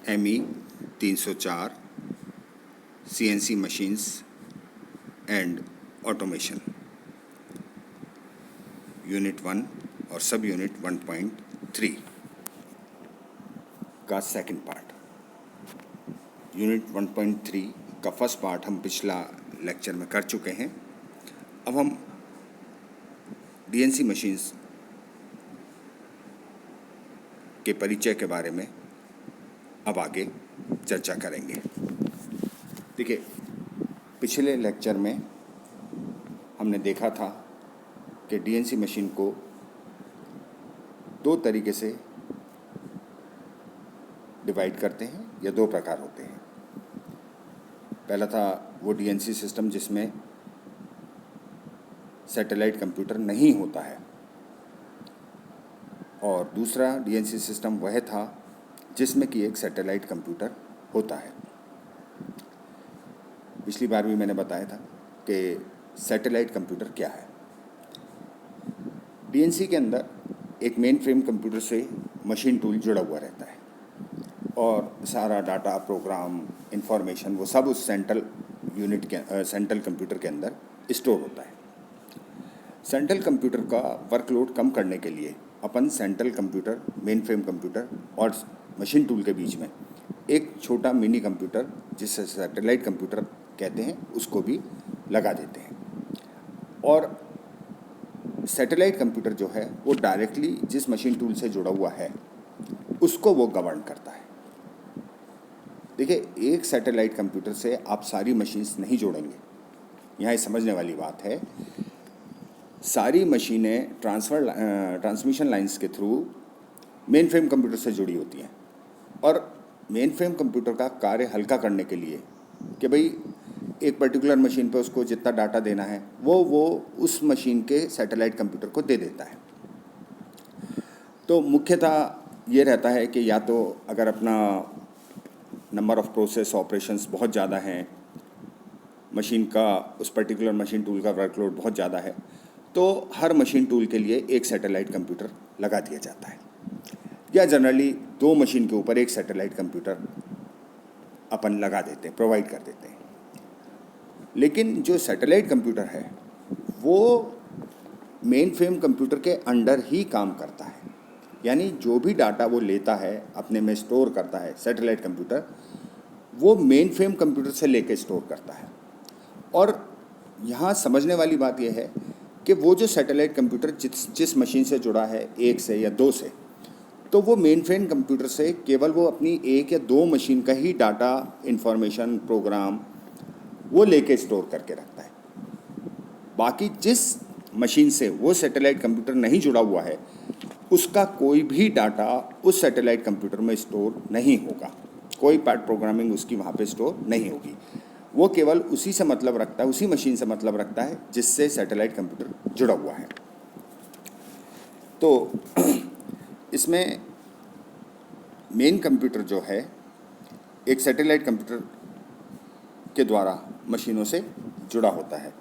ME 304 CNC machines and automation unit 1 और सब unit 1.3 का सेकंड पार्ट। यूनिट 1.3 का फर्स्ट पार्ट हम पिछला लेक्चर में कर चुके हैं। अब हम DNC मशीन्स के परिचय के बारे में अब आगे चर्चा करेंगे। देखिए, पिछले लेक्चर में हमने देखा था कि DNC मशीन को दो तरीके से डिवाइड करते हैं या दो प्रकार होते हैं। पहला था वो DNC सिस्टम जिसमें सैटेलाइट कंप्यूटर नहीं होता है, और दूसरा DNC सिस्टम वह था जिसमें कि एक सैटेलाइट कंप्यूटर होता है। पिछली बार भी मैंने बताया था कि सैटेलाइट कंप्यूटर क्या है। DNC के अंदर एक मेन फ्रेम कंप्यूटर से मशीन टूल जुड़ा हुआ रहता है और सारा डाटा, प्रोग्राम, इंफॉर्मेशन वो सब उस सेंट्रल कंप्यूटर के अंदर स्टोर होता है। सेंट्रल कंप्यूटर का वर्कलोड कम करने के लिए अपन central computer, mainframe computer और मशीन टूल के बीच में एक छोटा मिनी कंप्यूटर जिसे सैटेलाइट कंप्यूटर कहते हैं उसको भी लगा देते हैं, और सैटेलाइट कंप्यूटर जो है वो डायरेक्टली जिस मशीन टूल से जुड़ा हुआ है उसको वो गवर्न करता है। देखिए, एक सैटेलाइट कंप्यूटर से आप सारी मशीन्स नहीं जोड़ेंगे। यहाँ समझने वाली बात है, सारी मशीनें ट्रांसमिशन लाइंस के थ्रू मेन फ्रेम कंप्यूटर से जुड़ी होती हैं, और मेन फ्रेम कंप्यूटर का कार्य हल्का करने के लिए कि भाई एक पर्टिकुलर मशीन पे उसको जितना डाटा देना है वो उस मशीन के सैटेलाइट कंप्यूटर को दे देता है। तो मुख्यतः ये रहता है कि या तो अगर अपना नंबर ऑफ प्रोसेस ऑपरेशंस बहुत ज़्यादा हैं, मशीन का उस पर्टिकुलर मशीन टूल का वर्कलोड बहुत ज़्यादा है, तो हर मशीन टूल के लिए एक सैटेलाइट कंप्यूटर लगा दिया जाता है, या जनरली दो मशीन के ऊपर एक सैटेलाइट कंप्यूटर अपन लगा देते हैं, प्रोवाइड कर देते हैं। लेकिन जो सैटेलाइट कंप्यूटर है वो मेन फ्रेम कंप्यूटर के अंडर ही काम करता है, यानी जो भी डाटा वो लेता है अपने में स्टोर करता है सैटेलाइट कंप्यूटर, वो मेन फ्रेम कंप्यूटर से लेके स्टोर करता है। और यहाँ समझने वाली बात यह है कि वो जो सैटेलाइट कंप्यूटर जिस मशीन से जुड़ा है, एक से या दो से, तो वो मेन फ्रेम कंप्यूटर से केवल वो अपनी एक या दो मशीन का ही डाटा, इंफॉर्मेशन, प्रोग्राम वो लेके स्टोर करके रखता है। बाकी जिस मशीन से वो सैटेलाइट कंप्यूटर नहीं जुड़ा हुआ है उसका कोई भी डाटा उस सैटेलाइट कंप्यूटर में स्टोर नहीं होगा, कोई पार्ट प्रोग्रामिंग उसकी वहाँ पे स्टोर नहीं होगी। वो केवल उसी से मतलब रखता है, उसी मशीन से मतलब रखता है जिससे सैटेलाइट कंप्यूटर जुड़ा हुआ है। तो इसमें मेन कंप्यूटर जो है एक सैटेलाइट कंप्यूटर के द्वारा मशीनों से जुड़ा होता है।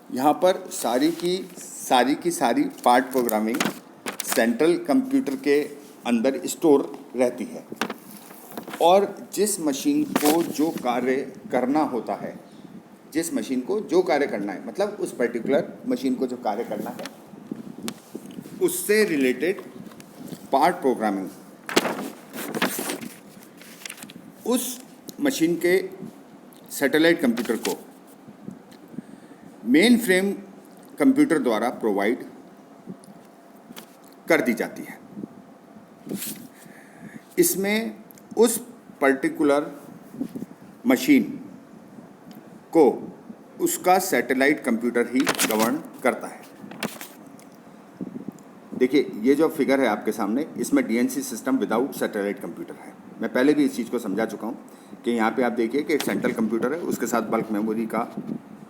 यहाँ पर सारी की सारी पार्ट प्रोग्रामिंग सेंट्रल कंप्यूटर के अंदर स्टोर रहती है, और जिस मशीन को जो कार्य करना होता है, जिस मशीन को जो कार्य करना है, मतलब उस पर्टिकुलर मशीन को जो कार्य करना है उससे रिलेटेड पार्ट प्रोग्रामिंग उस मशीन के सैटेलाइट कंप्यूटर को मेन फ्रेम कंप्यूटर द्वारा प्रोवाइड कर दी जाती है। इसमें उस पर्टिकुलर मशीन को उसका सैटेलाइट कंप्यूटर ही गवर्न करता है। देखिए, ये जो फिगर है आपके सामने, इसमें DNC system without satellite computer है। मैं पहले भी इस चीज़ को समझा चुका हूँ कि यहाँ पे आप देखिए कि एक सेंट्रल कंप्यूटर है, उसके साथ बल्क मेमोरी का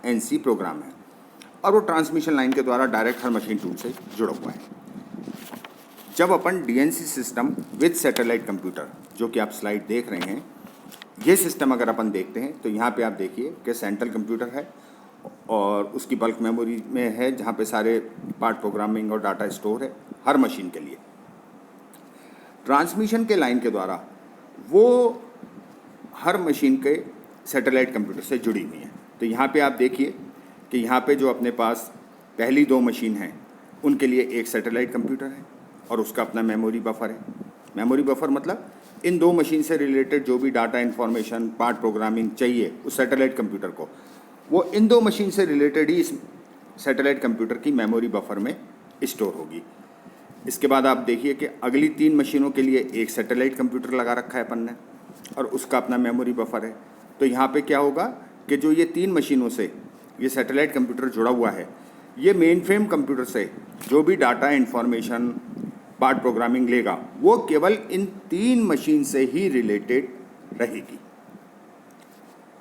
NC प्रोग्राम है, और वो ट्रांसमिशन लाइन के द्वारा डायरेक्ट हर मशीन टूल से जुड़ा हुआ है। जब अपन DNC system with satellite computer, जो कि आप स्लाइड देख रहे हैं, ये सिस्टम अगर अपन देखते हैं तो यहाँ पे आप देखिए कि सेंट्रल कंप्यूटर है और उसकी बल्क मेमोरी में है जहाँ पे सारे पार्ट प्रोग्रामिंग और डाटा स्टोर है हर मशीन के लिए। ट्रांसमिशन के लाइन के द्वारा वो हर मशीन के सैटेलाइट कंप्यूटर से जुड़ी हुई हैं। तो यहाँ पे आप देखिए कि यहाँ पे जो अपने पास पहली दो मशीन हैं उनके लिए एक सैटेलाइट कंप्यूटर है और उसका अपना मेमोरी बफर है। मेमोरी बफर मतलब इन दो मशीन से रिलेटेड जो भी डाटा इन्फॉर्मेशन पार्ट प्रोग्रामिंग चाहिए उस सैटेलाइट कंप्यूटर को, वो इन दो मशीन से रिलेटेड ही इस सैटेलाइट कंप्यूटर की मेमोरी बफर में स्टोर होगी। इसके बाद आप देखिए कि अगली तीन मशीनों के लिए एक सैटेलाइट कंप्यूटर लगा रखा है अपन ने और उसका अपना मेमोरी बफर है। तो यहाँ पे क्या होगा कि जो ये तीन मशीनों से ये सैटेलाइट कंप्यूटर जुड़ा हुआ है, ये मेन फ्रेम कंप्यूटर से जो भी डाटा इन्फॉर्मेशन पार्ट प्रोग्रामिंग लेगा वो केवल इन तीन मशीन से ही रिलेटेड रहेगी।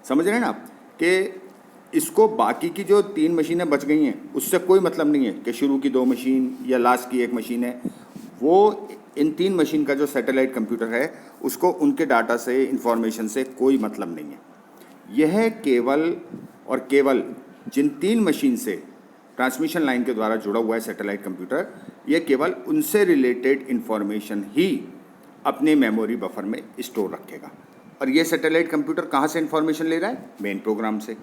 समझ रहे हैं ना आप कि इसको बाकी की जो तीन मशीनें बच गई हैं उससे कोई मतलब नहीं है कि शुरू की दो मशीन या लास्ट की एक मशीन है। वो इन तीन मशीन का जो सैटेलाइट कंप्यूटर है उसको उनके डाटा से इन्फॉर्मेशन से कोई मतलब नहीं है। यह केवल और केवल जिन तीन मशीन से ट्रांसमिशन लाइन के द्वारा जुड़ा हुआ है सैटेलाइट कंप्यूटर, यह केवल उनसे रिलेटेड इन्फॉर्मेशन ही अपने मेमोरी बफर में स्टोर रखेगा। और ये सैटेलाइट कंप्यूटर कहाँ से इन्फॉर्मेशन ले रहा है? मेन प्रोग्राम से,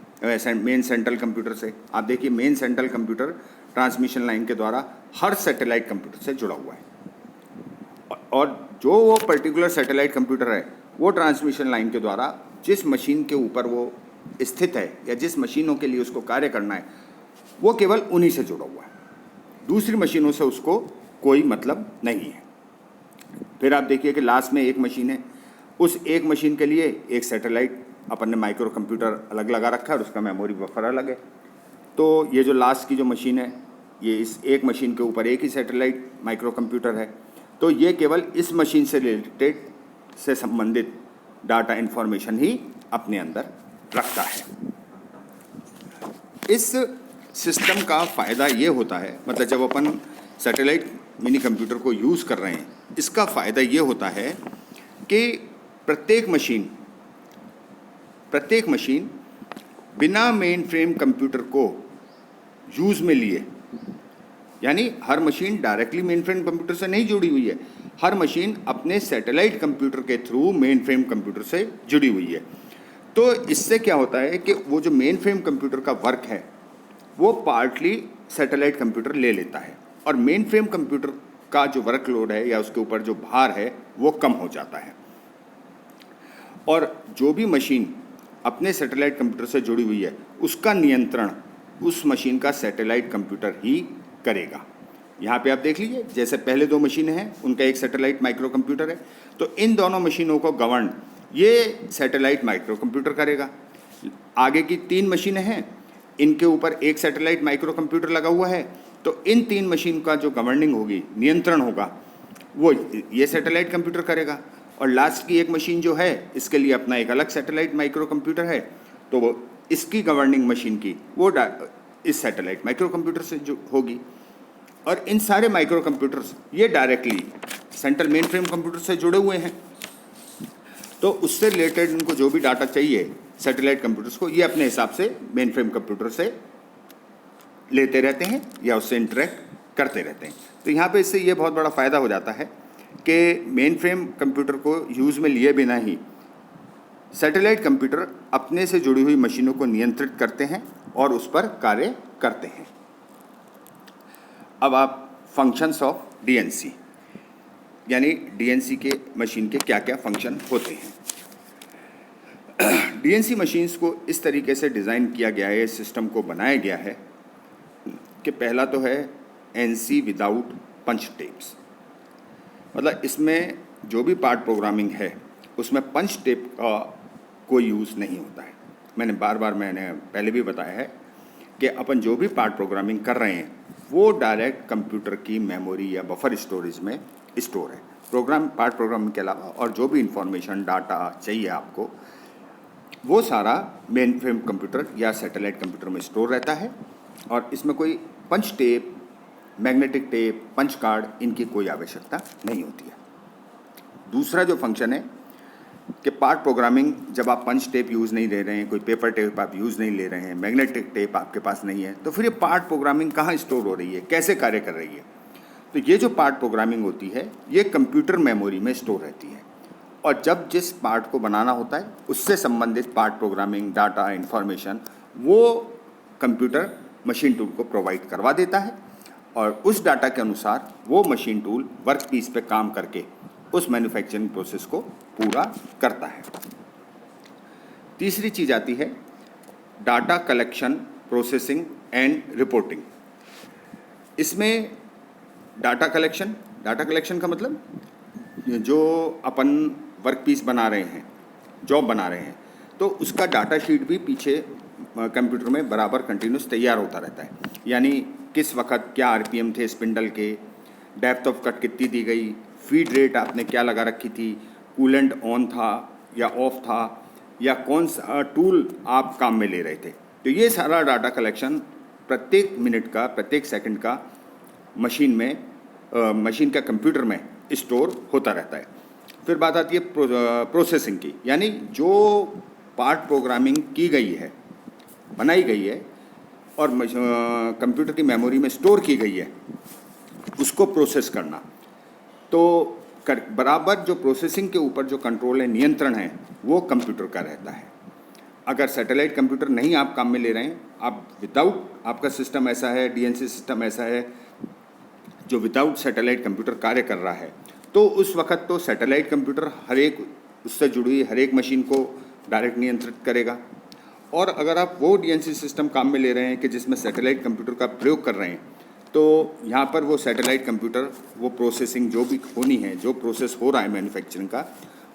मेन सेंट्रल कंप्यूटर से। आप देखिए main central computer transmission line के द्वारा हर सैटेलाइट कंप्यूटर से जुड़ा हुआ है और जो वो पर्टिकुलर सैटेलाइट कंप्यूटर है वो ट्रांसमिशन लाइन के द्वारा जिस मशीन के ऊपर वो स्थित है या जिस मशीनों के लिए उसको कार्य करना है वो केवल उन्हीं से जुड़ा हुआ है, दूसरी मशीनों से उसको कोई मतलब नहीं है। फिर आप देखिए कि लास्ट में एक मशीन है, उस एक मशीन के लिए एक सैटेलाइट अपन ने माइक्रो कंप्यूटर अलग लगा रखा है और उसका मेमोरी बफर अलग है। तो ये जो लास्ट की जो मशीन है ये इस एक मशीन के ऊपर एक ही सैटेलाइट माइक्रो कंप्यूटर है, तो ये केवल इस मशीन से रिलेटेड से संबंधित डाटा इन्फॉर्मेशन ही अपने अंदर रखता है। इस सिस्टम का फ़ायदा ये होता है, मतलब जब अपन सैटेलाइट मिनी कंप्यूटर को यूज़ कर रहे हैं, इसका फ़ायदा ये होता है कि प्रत्येक मशीन बिना मेन फ्रेम कंप्यूटर को यूज़ में लिए, यानी हर machine directly mainframe computer से नहीं जुड़ी हुई है, हर मशीन अपने सैटेलाइट कंप्यूटर के थ्रू मेन फ्रेम कंप्यूटर से जुड़ी हुई है। तो इससे क्या होता है कि वो जो मेन फ्रेम कंप्यूटर का वर्क है वो पार्टली सैटेलाइट कंप्यूटर ले लेता है और मेन फ्रेम कंप्यूटर का जो वर्कलोड है या उसके ऊपर जो भार है वो कम हो जाता है और जो भी मशीन अपने सैटेलाइट कंप्यूटर से जुड़ी हुई है उसका नियंत्रण उस मशीन का सैटेलाइट कंप्यूटर ही करेगा। यहाँ पे आप देख लीजिए, जैसे पहले दो मशीनें हैं उनका एक सैटेलाइट माइक्रो कंप्यूटर है, तो इन दोनों मशीनों को गवर्न ये सैटेलाइट माइक्रो कंप्यूटर करेगा। आगे की तीन मशीनें हैं, इनके ऊपर एक सैटेलाइट माइक्रो कंप्यूटर लगा हुआ है, तो इन तीन मशीन का जो गवर्निंग होगी, नियंत्रण होगा, वो ये सैटेलाइट कंप्यूटर करेगा। और लास्ट की एक मशीन जो है इसके लिए अपना एक अलग सैटेलाइट माइक्रो कंप्यूटर है, तो वो इसकी गवर्निंग मशीन की वो इस सैटेलाइट माइक्रो कंप्यूटर से जो होगी। और इन सारे माइक्रो कंप्यूटर्स ये directly central main frame computer से जुड़े हुए हैं, तो उससे रिलेटेड इनको जो भी डाटा चाहिए सैटेलाइट कंप्यूटर्स को, ये अपने हिसाब से मेन फ्रेम कंप्यूटर से लेते रहते हैं या उससे इंटरेक्ट करते रहते हैं। तो यहाँ पे इससे ये बहुत बड़ा फ़ायदा हो जाता है कि मेन फ्रेम कंप्यूटर को यूज़ में लिए बिना ही सैटेलाइट कंप्यूटर अपने से जुड़ी हुई मशीनों को नियंत्रित करते हैं और उस पर कार्य करते हैं। अब आप फंक्शंस ऑफ डीएनसी, यानी डीएनसी के मशीन के क्या क्या फंक्शन होते हैं। डीएनसी मशीन्स को इस तरीके से डिज़ाइन किया गया है, सिस्टम को बनाया गया है कि पहला तो है एनसी विदाउट पंच टेप्स, मतलब इसमें जो भी पार्ट प्रोग्रामिंग है उसमें पंच टेप का कोई यूज़ नहीं होता है। मैंने पहले भी बताया है कि अपन जो भी पार्ट प्रोग्रामिंग कर रहे हैं वो डायरेक्ट कंप्यूटर की मेमोरी या बफर स्टोरेज में स्टोर है। पार्ट प्रोग्रामिंग के अलावा और जो भी इंफॉर्मेशन डाटा चाहिए आपको वो सारा मेन फ्रेम कंप्यूटर या सैटेलाइट कंप्यूटर में स्टोर रहता है और इसमें कोई punch tape, magnetic tape, punch card, इनकी कोई आवश्यकता नहीं होती है। दूसरा जो फंक्शन है कि पार्ट प्रोग्रामिंग, जब आप पंच टेप यूज़ नहीं ले रहे हैं, कोई पेपर टेप आप यूज़ नहीं ले रहे हैं, मैग्नेटिक टेप आपके पास नहीं है, तो फिर ये पार्ट प्रोग्रामिंग कहाँ स्टोर हो रही है, कैसे कार्य कर रही है? तो ये जो पार्ट प्रोग्रामिंग होती है ये कंप्यूटर मेमोरी में स्टोर रहती है और जब जिस पार्ट को बनाना होता है उससे संबंधित पार्ट प्रोग्रामिंग, डाटा, इंफॉर्मेशन वो कंप्यूटर मशीन टूल को प्रोवाइड करवा देता है और उस डाटा के अनुसार वो मशीन टूल वर्क पीस पे काम करके उस मैन्युफैक्चरिंग प्रोसेस को पूरा करता है। तीसरी चीज़ आती है data collection, processing and reporting. इसमें डाटा कलेक्शन का मतलब जो अपन वर्क पीस बना रहे हैं, जॉब बना रहे हैं, तो उसका डाटा शीट भी पीछे कंप्यूटर में बराबर कंटिन्यूस तैयार होता रहता है। यानी किस वक्त क्या आरपीएम थे स्पिंडल के, डेप्थ ऑफ कट कितनी दी गई, फीड रेट आपने क्या लगा रखी थी, कूलेंट ऑन था या ऑफ था, या कौन सा टूल आप काम में ले रहे थे। तो ये सारा डाटा कलेक्शन प्रत्येक मिनट का, प्रत्येक सेकंड का मशीन का कंप्यूटर में स्टोर होता रहता है। फिर बात आती है प्रोसेसिंग की, यानी जो पार्ट प्रोग्रामिंग की गई है, बनाई गई है और कंप्यूटर की मेमोरी में स्टोर की गई है, उसको प्रोसेस करना। तो बराबर जो प्रोसेसिंग के ऊपर जो कंट्रोल है, नियंत्रण है, वो कंप्यूटर का रहता है। अगर सैटेलाइट कंप्यूटर नहीं आप काम में ले रहे हैं, आप विदाउट, आपका सिस्टम ऐसा है, डीएनसी सिस्टम ऐसा है जो विदाउट सैटेलाइट कंप्यूटर कार्य कर रहा है, तो उस वक्त तो सैटेलाइट कंप्यूटर हर एक उससे जुड़ी हुई हर एक मशीन को डायरेक्ट नियंत्रित करेगा। और अगर आप वो डीएनसी सिस्टम काम में ले रहे हैं कि जिसमें सैटेलाइट कंप्यूटर का प्रयोग कर रहे हैं, तो यहाँ पर वो सैटेलाइट कंप्यूटर वो प्रोसेसिंग जो भी होनी है, जो प्रोसेस हो रहा है मैन्युफैक्चरिंग का,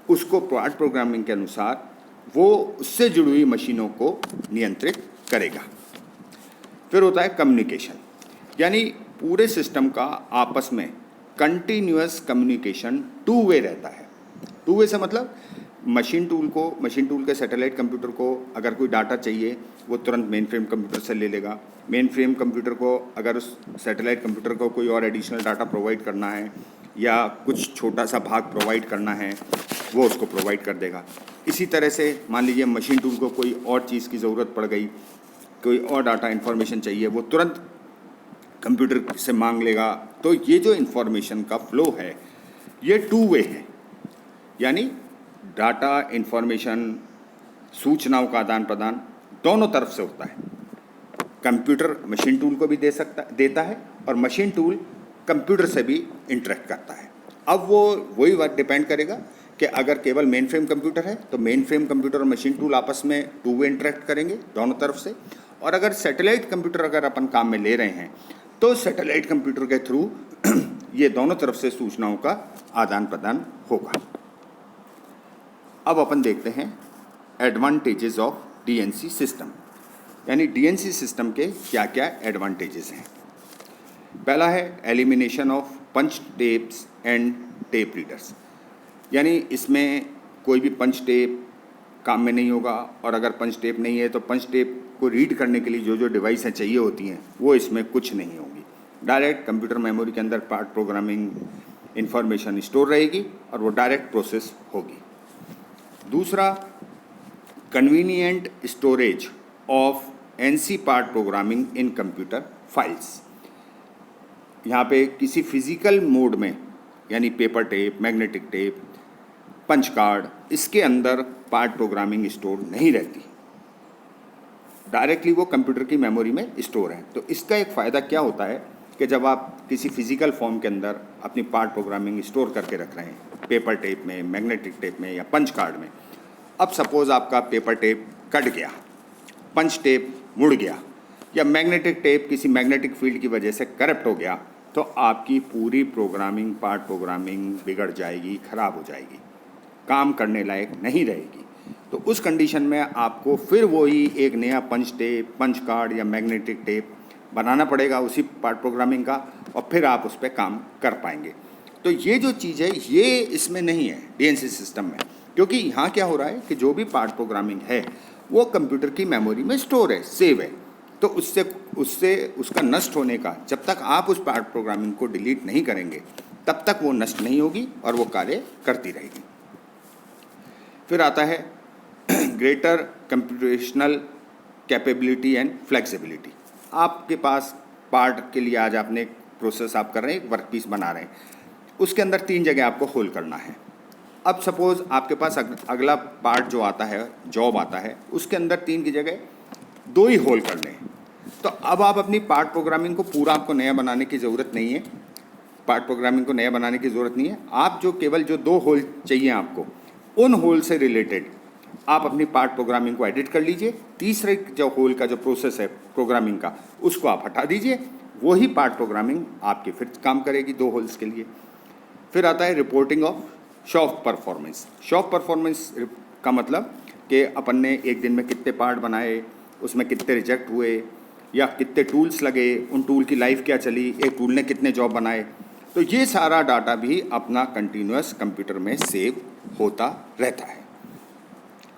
उसको पार्ट प्रोग्रामिंग के अनुसार वो उससे जुड़ी हुई मशीनों को नियंत्रित करेगा। फिर होता है कम्युनिकेशन, यानी पूरे सिस्टम का आपस में कंटिन्यूअस कम्युनिकेशन टू वे रहता है। टू वे से मतलब मशीन टूल के सैटेलाइट कंप्यूटर को अगर कोई डाटा चाहिए वो तुरंत मेन फ्रेम कंप्यूटर से ले लेगा। मेन फ्रेम कंप्यूटर को अगर उस सैटेलाइट कंप्यूटर को कोई और एडिशनल डाटा प्रोवाइड करना है या कुछ छोटा सा भाग प्रोवाइड करना है, वो उसको प्रोवाइड कर देगा। इसी तरह से मान लीजिए मशीन टूल को कोई और चीज़ की ज़रूरत पड़ गई, कोई और डाटा इन्फॉर्मेशन चाहिए, वो तुरंत कंप्यूटर से मांग लेगा। तो ये जो इन्फॉर्मेशन का फ्लो है ये टू वे है, यानी डाटा, इन्फॉर्मेशन, सूचनाओं का आदान प्रदान दोनों तरफ से होता है। कंप्यूटर मशीन टूल को भी देता है और मशीन टूल कंप्यूटर से भी इंटरेक्ट करता है। अब वही बात डिपेंड करेगा कि अगर केवल मेन फ्रेम कंप्यूटर है तो मेन फ्रेम कंप्यूटर और मशीन टूल आपस में टू वे इंटरेक्ट करेंगे दोनों तरफ से, और अगर सैटेलाइट कंप्यूटर अगर अपन काम में ले रहे हैं तो सैटेलाइट कंप्यूटर के थ्रू ये दोनों तरफ से सूचनाओं का आदान प्रदान होगा। अब अपन देखते हैं एडवांटेजेस ऑफ डीएनसी सिस्टम, यानी डीएनसी सिस्टम के क्या क्या एडवांटेजेस हैं। पहला है elimination of punch tapes and tape readers, यानी इसमें कोई भी पंच टेप काम में नहीं होगा, और अगर पंच टेप नहीं है तो पंच टेप को रीड करने के लिए जो जो डिवाइसें चाहिए होती हैं वो इसमें कुछ नहीं होंगी। डायरेक्ट कंप्यूटर मेमोरी के अंदर पार्ट प्रोग्रामिंग इंफॉर्मेशन स्टोर रहेगी और वो डायरेक्ट प्रोसेस होगी। दूसरा, convenient storage of NC part programming in computer files. यहाँ पे किसी फिजिकल मोड में, यानी paper tape, magnetic tape, punch card, इसके अंदर पार्ट प्रोग्रामिंग स्टोर नहीं रहती, डायरेक्टली वो कंप्यूटर की मेमोरी में स्टोर है। तो इसका एक फ़ायदा क्या होता है कि जब आप किसी फिजिकल फॉर्म के अंदर अपनी पार्ट प्रोग्रामिंग स्टोर करके रख रहे हैं, पेपर टेप में, मैग्नेटिक टेप में या पंच कार्ड में, अब सपोज़ आपका पेपर टेप कट गया, पंच टेप मुड़ गया, या मैग्नेटिक टेप किसी मैग्नेटिक फील्ड की वजह से करप्ट हो गया, तो आपकी पूरी प्रोग्रामिंग, पार्ट प्रोग्रामिंग बिगड़ जाएगी, ख़राब हो जाएगी, काम करने लायक नहीं रहेगी। तो उस कंडीशन में आपको फिर वही एक नया पंच टेप, पंच कार्ड या मैग्नेटिक टेप बनाना पड़ेगा उसी पार्ट प्रोग्रामिंग का, और फिर आप उस पर काम कर पाएंगे। तो ये जो चीज़ है ये इसमें नहीं है डीएनसी सिस्टम में, क्योंकि यहाँ क्या हो रहा है कि जो भी पार्ट प्रोग्रामिंग है वो कंप्यूटर की मेमोरी में स्टोर है, सेव है। तो उससे उसका नष्ट होने का, जब तक आप उस पार्ट प्रोग्रामिंग को डिलीट नहीं करेंगे तब तक वो नष्ट नहीं होगी और वो कार्य करती रहेगी। फिर आता है greater computational capability and flexibility. आपके पास पार्ट के लिए आज आपने एक प्रोसेस आप कर रहे हैं, एक वर्क पीस बना रहे हैं, उसके अंदर 3 जगह आपको होल करना है। अब सपोज़ आपके पास अगला पार्ट जो आता है, जॉब आता है, उसके अंदर 3 की जगह 2 ही होल कर लें, तो अब आप अपनी पार्ट प्रोग्रामिंग को पूरा आपको नया बनाने की ज़रूरत नहीं है। पार्ट प्रोग्रामिंग को नया बनाने की ज़रूरत नहीं है। आप जो केवल जो 2 होल चाहिए आपको, उन होल से रिलेटेड आप अपनी पार्ट प्रोग्रामिंग को एडिट कर लीजिए। तीसरे जो होल का जो प्रोसेस है प्रोग्रामिंग का, उसको आप हटा दीजिए। वही पार्ट प्रोग्रामिंग आपकी फिर काम करेगी 2 होल्स के लिए। फिर आता है reporting of shop performance. Shop performance का मतलब कि अपन ने एक दिन में कितने पार्ट बनाए, उसमें कितने रिजेक्ट हुए, या कितने टूल्स लगे, उन टूल की लाइफ क्या चली, एक टूल ने कितने जॉब बनाए। तो ये सारा डाटा भी अपना कंटिन्यूअस कंप्यूटर में सेव होता रहता है।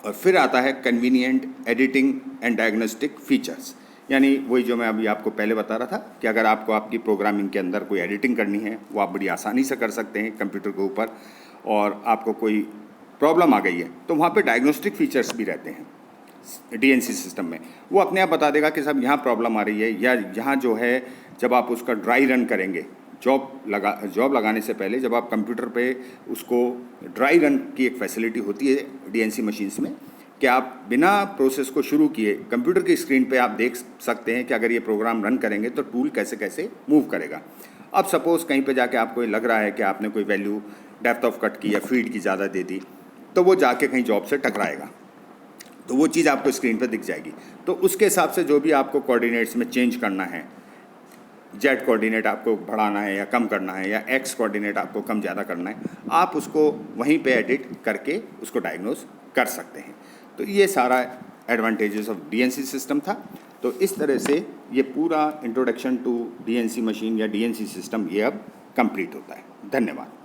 और फिर आता है convenient editing and diagnostic features, यानी वही जो मैं अभी आपको पहले बता रहा था कि अगर आपको आपकी प्रोग्रामिंग के अंदर कोई एडिटिंग करनी है, वो आप बड़ी आसानी से कर सकते हैं कंप्यूटर के ऊपर। और आपको कोई प्रॉब्लम आ गई है तो वहाँ पे डायग्नोस्टिक फीचर्स भी रहते हैं डीएनसी सिस्टम में। वो अपने आप बता देगा कि साहब यहाँ प्रॉब्लम आ रही है, या यहाँ जो है जब आप उसका ड्राई रन करेंगे, जॉब लगाने से पहले जब आप कंप्यूटर पे उसको ड्राई रन की एक फैसिलिटी होती है डीएनसी मशीन्स में, कि आप बिना प्रोसेस को शुरू किए कंप्यूटर की स्क्रीन पे आप देख सकते हैं कि अगर ये प्रोग्राम रन करेंगे तो टूल कैसे कैसे मूव करेगा। अब सपोज़ कहीं पे जाके आपको लग रहा है कि आपने कोई वैल्यू डेप्थ ऑफ कट की या फीड की ज़्यादा दे दी, तो वो जाके कहीं जॉब से टकराएगा, तो वो चीज़ आपको स्क्रीन पर दिख जाएगी। तो उसके हिसाब से जो भी आपको कोऑर्डिनेट्स में चेंज करना है, जेड कोऑर्डिनेट आपको बढ़ाना है या कम करना है, या एक्स कोऑर्डिनेट आपको कम ज़्यादा करना है, आप उसको वहीं पे एडिट करके उसको डायग्नोस कर सकते हैं। तो ये सारा एडवांटेजेस ऑफ डीएनसी सिस्टम था। तो इस तरह से ये पूरा इंट्रोडक्शन टू डीएनसी मशीन या डीएनसी सिस्टम ये अब कंप्लीट होता है। धन्यवाद।